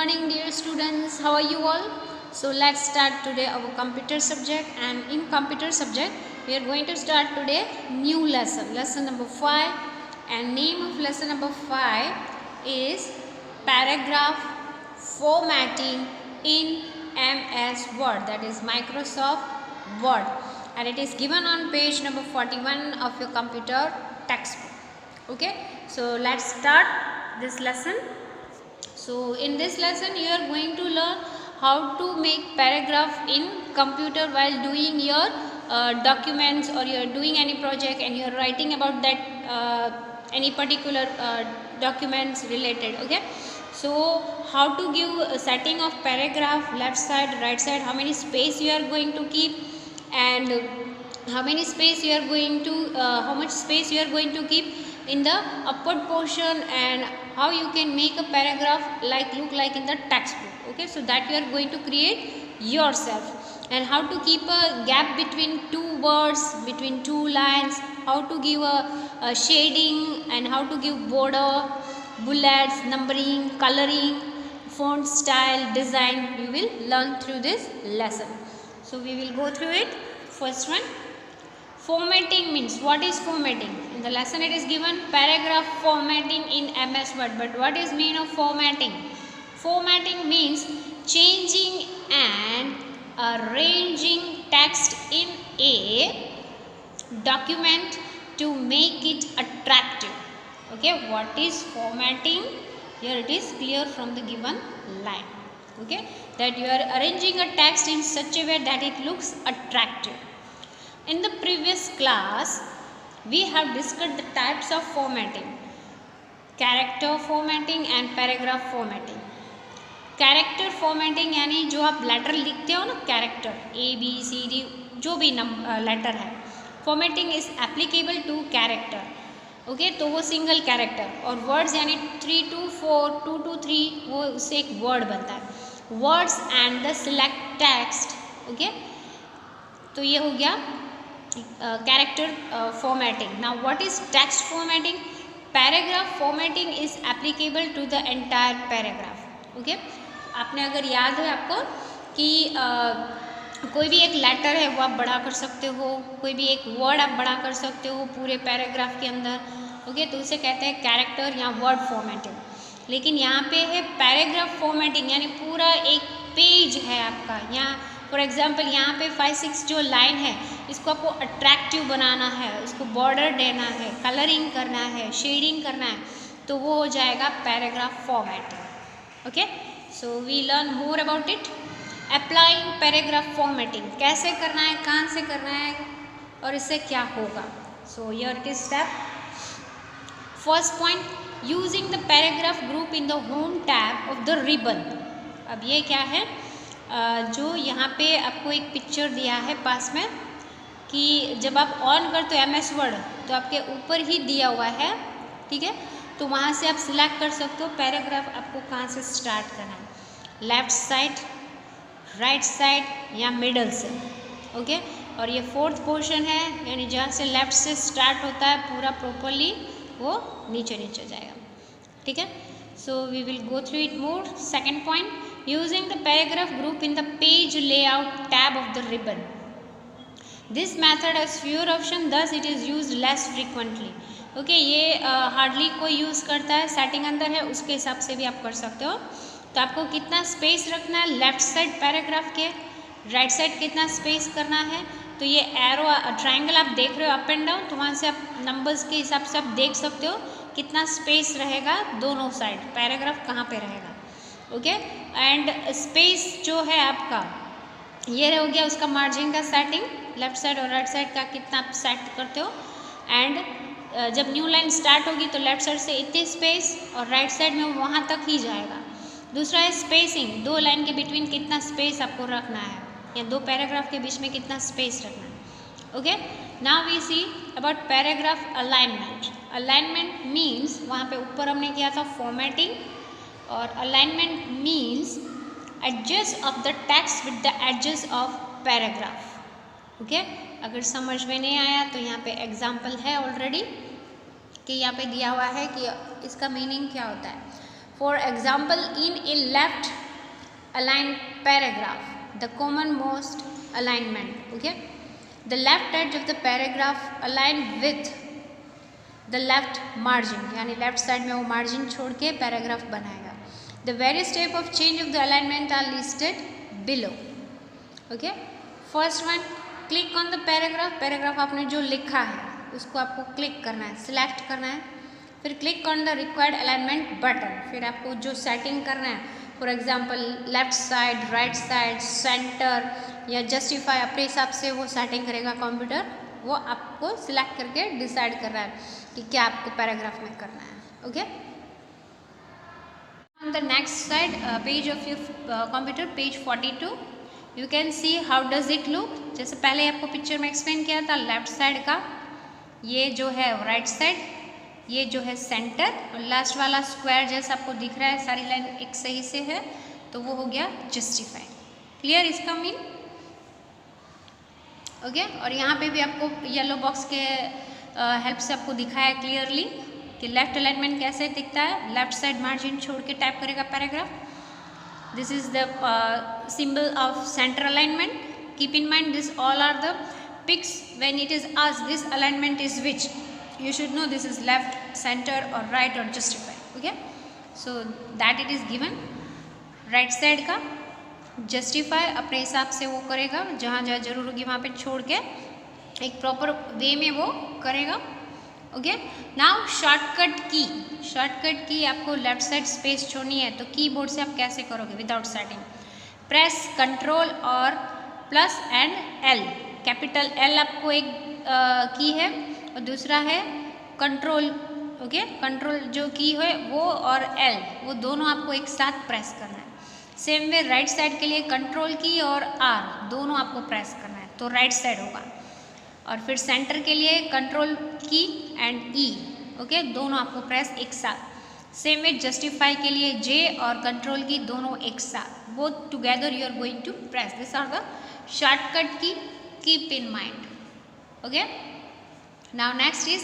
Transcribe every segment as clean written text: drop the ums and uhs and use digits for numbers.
morning dear students, how are you all? So let's start today our computer subject, and in computer subject we are going to start today new lesson number 5, and name of lesson number 5 is paragraph formatting in MS Word, that is Microsoft Word, and it is given on page number 41 of your computer textbook. Okay, so let's start this lesson. So in this lesson you are going to learn how to make paragraph in computer while doing your documents, or you are doing any project and you are writing about that any particular documents related. Okay, so how to give a setting of paragraph, left side, right side, how many space you are going to keep, and how many space you are going to how much space you are going to keep in the upward portion, and how you can make a paragraph look like in the textbook. Okay, so that you are going to create yourself, and how to keep a gap between two words, between two lines, how to give a shading, and how to give border, bullets, numbering, coloring, font style, design. You will learn through this lesson. So we will go through it. First one, formatting means, what is formatting? In the lesson it is given paragraph formatting in MS Word, but what is mean of formatting? Formatting means changing and arranging text in a document to make it attractive. Okay, what is formatting? Here it is clear from the given line. Okay, that you are arranging a text in such a way that it looks attractive. In the previous class, we have discussed the types of formatting: character formatting and paragraph formatting. Character formatting यानी जो आप letter लिखते हो ना, character ABCD जो भी letter है, formatting is applicable to character. Okay, तो वो सिंगल कैरेक्टर, और वर्ड्स यानी 3 to 4, 2 to 3, वो उससे एक वर्ड बनता है. Words and the select text. Okay, तो ये हो गया character formatting. Now what is text formatting? Paragraph formatting is applicable to the entire paragraph. Okay, आपने अगर याद है आपको कि कोई भी एक लेटर है वो आप बड़ा कर सकते हो, कोई भी एक वर्ड आप बड़ा कर सकते हो पूरे पैराग्राफ के अंदर. ओके, तो उसे कहते हैं कैरेक्टर या वर्ड फॉर्मेटिंग. लेकिन यहाँ पे है पैराग्राफ फॉर्मेटिंग, यानी पूरा एक पेज है आपका. यहाँ फॉर एग्जाम्पल यहाँ पे 5-6 जो लाइन है, इसको आपको अट्रैक्टिव बनाना है, इसको बॉर्डर देना है, कलरिंग करना है, शेडिंग करना है, तो वो हो जाएगा paragraph formatting. Okay, so we learn more about it. Applying paragraph formatting कैसे करना है, कहाँ से करना है, और इससे क्या होगा. So here it is step. First point, using the paragraph group in the home tab of the ribbon. अब ये क्या है, जो यहाँ पे आपको एक पिक्चर दिया है पास में, कि जब आप ऑन करते हो MS वर्ड तो आपके ऊपर ही दिया हुआ है. ठीक है, तो वहाँ से आप सिलेक्ट कर सकते हो पैराग्राफ आपको कहाँ से स्टार्ट करना है, लेफ्ट साइड, राइट साइड या मिडल से. ओके, और ये फोर्थ पोर्शन है, यानी जहाँ से लेफ्ट से स्टार्ट होता है पूरा प्रॉपरली वो नीचे नीचे जाएगा. ठीक है, so we will go through it more. Second point, using the paragraph group in the page layout tab of the ribbon. This method has fewer options, thus it is used less frequently. Okay, ये hardly कोई use करता है, setting अंदर है उसके हिसाब से भी आप कर सकते हो. तो आपको कितना स्पेस रखना है लेफ्ट साइड पैराग्राफ के, राइट साइड कितना स्पेस करना है, तो ये एरो ट्रायंगल आप देख रहे हो अप एंड डाउन, तो वहाँ से आप नंबर्स के हिसाब से आप देख सकते हो कितना स्पेस रहेगा दोनों साइड, पैराग्राफ कहाँ पे रहेगा. ओके, एंड स्पेस जो है आपका ये हो गया उसका मार्जिन का सेटिंग, लेफ्ट साइड और राइट साइड का कितना आप सेट करते हो. एंड जब न्यू लाइन स्टार्ट होगी तो लेफ्ट साइड से इतने स्पेस, और राइट साइड में वहाँ तक ही जाएगा. दूसरा है स्पेसिंग, दो लाइन के बिटवीन कितना स्पेस आपको रखना है, या दो पैराग्राफ के बीच में कितना स्पेस रखना है. Okay, now we see about paragraph alignment. Alignment means, वहाँ पे ऊपर हमने किया था फॉर्मेटिंग, और alignment means adjust of the text with the edges of paragraph. Okay, अगर समझ में नहीं आया तो यहाँ पे एग्जाम्पल है ऑलरेडी, कि यहाँ पे दिया हुआ है कि इसका मीनिंग क्या होता है. For example, in a left aligned paragraph, the common most alignment, okay, the left edge of the paragraph aligned with the left margin, यानी लेफ्ट साइड में वो मार्जिन छोड़ के पैराग्राफ बनाएगा. The various type of change of the alignment are listed below. Okay, first one, click on the paragraph. Paragraph आपने जो लिखा है उसको आपको क्लिक करना है, सिलेक्ट करना है. फिर click on the required alignment button. फिर आपको जो सेटिंग करना है, for example left side, right side, centre या जस्टिफाई, अपने हिसाब से वो सेटिंग करेगा कंप्यूटर. वो आपको सिलेक्ट करके डिसाइड कर रहा है कि क्या आपको पैराग्राफ में करना है. Okay, on the next side page of your computer, page 42, you can see how does it look. जैसे पहले आपको पिक्चर में एक्सप्लेन किया था, लेफ्ट साइड का ये जो है राइट साइड, ये जो है सेंटर, और लास्ट वाला स्क्वायर जैसा आपको दिख रहा है, सारी लाइन एक सही से है, तो वो हो गया जस्टिफाई. क्लियर इसका मीन? ओके, और यहाँ पे भी आपको येलो बॉक्स के हेल्प से आपको दिखाया क्लियरली कि लेफ्ट अलाइनमेंट कैसे दिखता है. लेफ्ट साइड मार्जिन छोड़ के टाइप करेगा paragraph. This is the symbol of centre alignment. Keep in mind this all are the pics when it is asked this alignment is which. You should know this is left, center or right or justify. Okay, so that it is given. Right side का justify अपने हिसाब से वो करेगा, जहाँ जहाँ जरूर होगी वहाँ पे छोड़ के एक प्रॉपर वे में वो करेगा. ओके, नाउ शॉर्टकट की आपको लेफ्ट साइड स्पेस छोड़नी है, तो कीबोर्ड से आप कैसे करोगे विदाउट सेटिंग? प्रेस कंट्रोल और plus and L. Capital L आपको एक की है और दूसरा है कंट्रोल. ओके, कंट्रोल जो की है वो और एल, वो दोनों आपको एक साथ प्रेस करना है. सेम वे राइट साइड के लिए कंट्रोल की और आर दोनों आपको प्रेस करना है, तो राइट साइड होगा. और फिर सेंटर के लिए कंट्रोल की एंड ई. ओके, दोनों आपको प्रेस एक साथ. सेम वे जस्टिफाई के लिए जे और कंट्रोल की दोनों एक साथ, both together you are going to press. This are the shortcut key. Keep in mind. Okay, now next is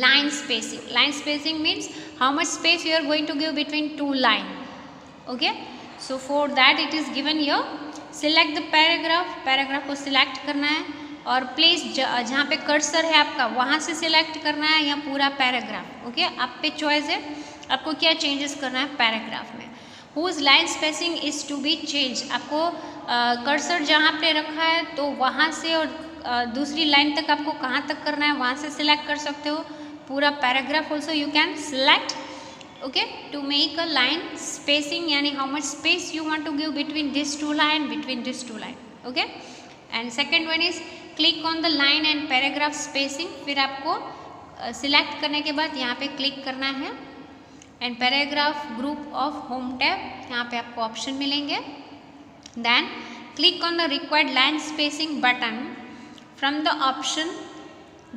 line spacing. Line spacing means how much space you are going to give between two line. Okay, so for that it is given here. Select the paragraph को select करना है और place जहाँ पे cursor है आपका वहाँ से select करना है या पूरा पैराग्राफ. ओके, आप पे चॉइस है आपको क्या चेंजेस करना है पैराग्राफ में. Whose line spacing is to be changed. आपको कर्सर जहाँ पे रखा है तो वहाँ से और दूसरी लाइन तक आपको कहाँ तक करना है वहाँ से सिलेक्ट कर सकते हो. पूरा paragraph also you can select. Okay, to make a line spacing, यानी how much space you want to give between this two line. Okay, and second one is click on the line and paragraph spacing. फिर आपको select करने के बाद यहाँ पे click करना है and paragraph group of home tab, यहाँ पे आपको ऑप्शन मिलेंगे. Then click on the required line spacing button. From the option,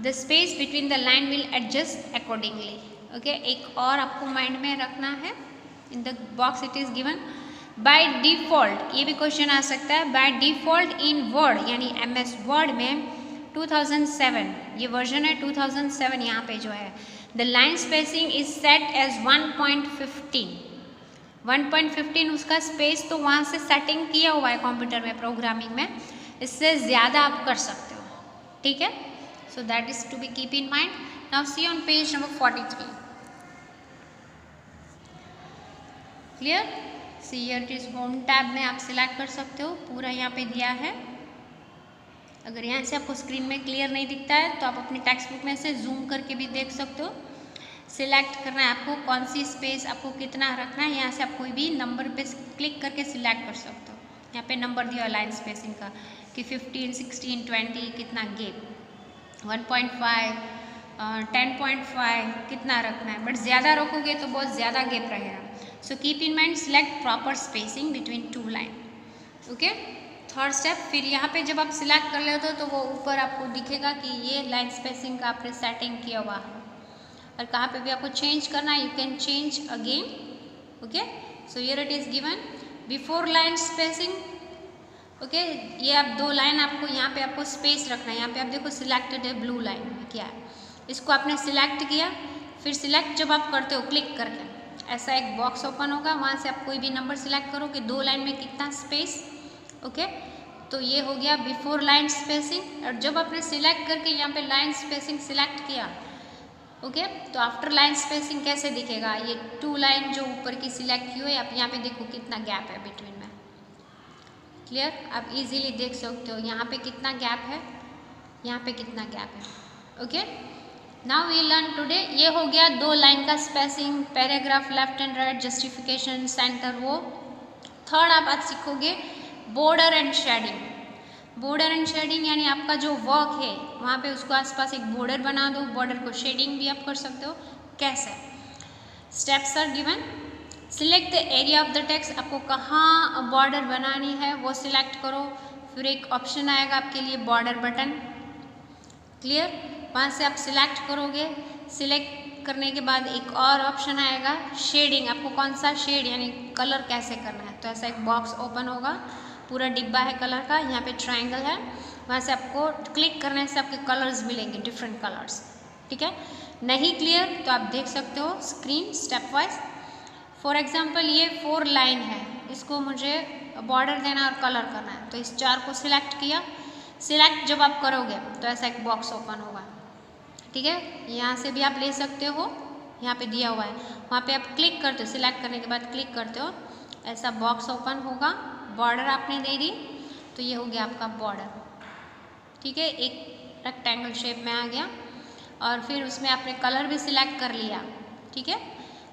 the space between the line will adjust accordingly. Okay, एक और आपको माइंड में रखना है. In the box it is given by default. ये भी क्वेश्चन आ सकता है. By default in Word, यानी MS Word में 2007 ये वर्जन है. 2007 यहाँ पे जो है the line spacing is set as 1.15. 1.15 उसका स्पेस तो वहाँ से सेटिंग किया हुआ है कंप्यूटर में, प्रोग्रामिंग में. इससे ज़्यादा आप कर सकते हो. ठीक है, so that is to be keep in mind. Now see on page number 43. Clear? See here it is home tab में आप सिलेक्ट कर सकते हो. पूरा यहाँ पे दिया है. अगर यहाँ से आपको स्क्रीन में क्लियर नहीं दिखता है तो आप अपनी टेक्स्ट बुक में से जूम करके भी देख सकते हो. सिलेक्ट करना है आपको कौन सी स्पेस आपको कितना रखना है. यहाँ से आप कोई भी नंबर पे क्लिक करके सिलेक्ट कर सकते हो. यहाँ पे नंबर दिया लाइन स्पेसिंग का कि 15, 16, 20 कितना गैप, 1.5, 10.5 कितना रखना है. बट ज़्यादा रखोगे तो बहुत ज़्यादा गैप रहेगा. So keep in mind select proper spacing between two line. Okay, third step. फिर यहाँ पे जब आप सिलेक्ट कर लेते हो तो वो ऊपर आपको दिखेगा कि ये लाइन स्पेसिंग का आपने सेटिंग किया हुआ है. और कहाँ पे भी आपको चेंज करना है you can change again. Okay, so here it is given before line spacing. Okay, ये आप दो लाइन आपको यहाँ पे आपको स्पेस रखना है. यहाँ पे आप देखो सिलेक्टेड है ब्लू लाइन में क्या है. इसको आपने सिलेक्ट किया. फिर सिलेक्ट जब आप करते हो क्लिक करके ऐसा एक बॉक्स ओपन होगा, वहाँ से आप कोई भी नंबर सिलेक्ट करो कि 2 लाइन में कितना स्पेस। ओके, तो ये हो गया बिफोर लाइन स्पेसिंग। और जब आपने सिलेक्ट करके यहाँ पे लाइन स्पेसिंग सिलेक्ट किया, ओके, तो आफ्टर लाइन स्पेसिंग कैसे दिखेगा, ये 2 लाइन जो ऊपर की सिलेक्ट की हुई, आप यहाँ पे देखो कितना गैप है बिटवीन में। क्लियर, आप इजीली देख सकते हो यहाँ पे कितना गैप है, यहाँ पे कितना गैप है। Okay, now we learn today, ये हो गया 2 लाइन का spacing, paragraph left and right, justification, centre, वो। थर्ड आप आज सीखोगे border and shading. Border and shading यानी आपका जो वर्क है वहाँ पे उसको आसपास एक बॉर्डर बना दो, बॉर्डर को शेडिंग भी आप कर सकते हो। कैसे? Steps are given. Select the area of the text, आपको कहाँ बॉर्डर बनानी है वो सिलेक्ट करो। फिर एक ऑप्शन आएगा आपके लिए बॉर्डर बटन। क्लियर, वहाँ से आप सिलेक्ट करोगे। सिलेक्ट करने के बाद एक और ऑप्शन आएगा शेडिंग, आपको कौन सा शेड यानी कलर कैसे करना है। तो ऐसा एक बॉक्स ओपन होगा, पूरा डिब्बा है कलर का, यहाँ पे ट्रायंगल है, वहाँ से आपको क्लिक करने से आपके कलर्स मिलेंगे, डिफरेंट कलर्स। ठीक है, नहीं क्लियर तो आप देख सकते हो screen step wise. For example ये 4 लाइन है, इसको मुझे बॉर्डर देना और कलर करना है, तो इस 4 को सिलेक्ट किया। सिलेक्ट जब आप करोगे तो ऐसा एक बॉक्स ओपन होगा। ठीक है, यहाँ से भी आप ले सकते हो, यहाँ पे दिया हुआ है, वहाँ पे आप क्लिक करते हो, सिलेक्ट करने के बाद क्लिक करते हो, ऐसा बॉक्स ओपन होगा। बॉर्डर आपने दे दी तो ये हो गया आपका बॉर्डर। ठीक है, एक रेक्टेंगल शेप में आ गया। और फिर उसमें आपने कलर भी सिलेक्ट कर लिया। ठीक है,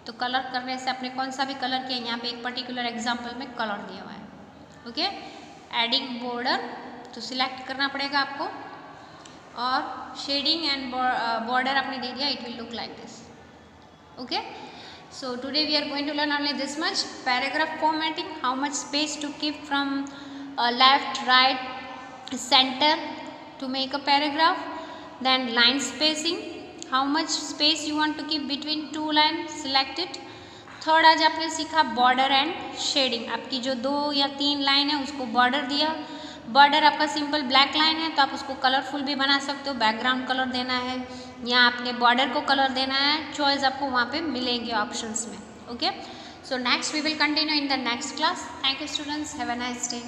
तो कलर करने से आपने कौन सा भी कलर किया, यहाँ पे एक पर्टिकुलर एग्जाम्पल में कलर दिया हुआ है। ओके, एडिंग बॉर्डर तो सिलेक्ट करना पड़ेगा आपको, और शेडिंग एंड बॉर्डर आपने दे दिया, it will look like this. Okay, so today we are going to learn only this much. Paragraph formatting, how much space to keep from left, right, center to make a paragraph. Then line spacing, how much space you want to keep between 2 lines, select it. Third आज आपने सीखा border and shading, आपकी जो 2 या 3 line है उसको border दिया। Border आपका सिंपल ब्लैक लाइन है तो आप उसको कलरफुल भी बना सकते हो, बैकग्राउंड कलर देना है या आपने बॉर्डर को कलर देना है, चॉइस आपको वहाँ पे मिलेंगे ऑप्शंस में। Okay, so next we will continue in the next class. Thank you students, have a nice day.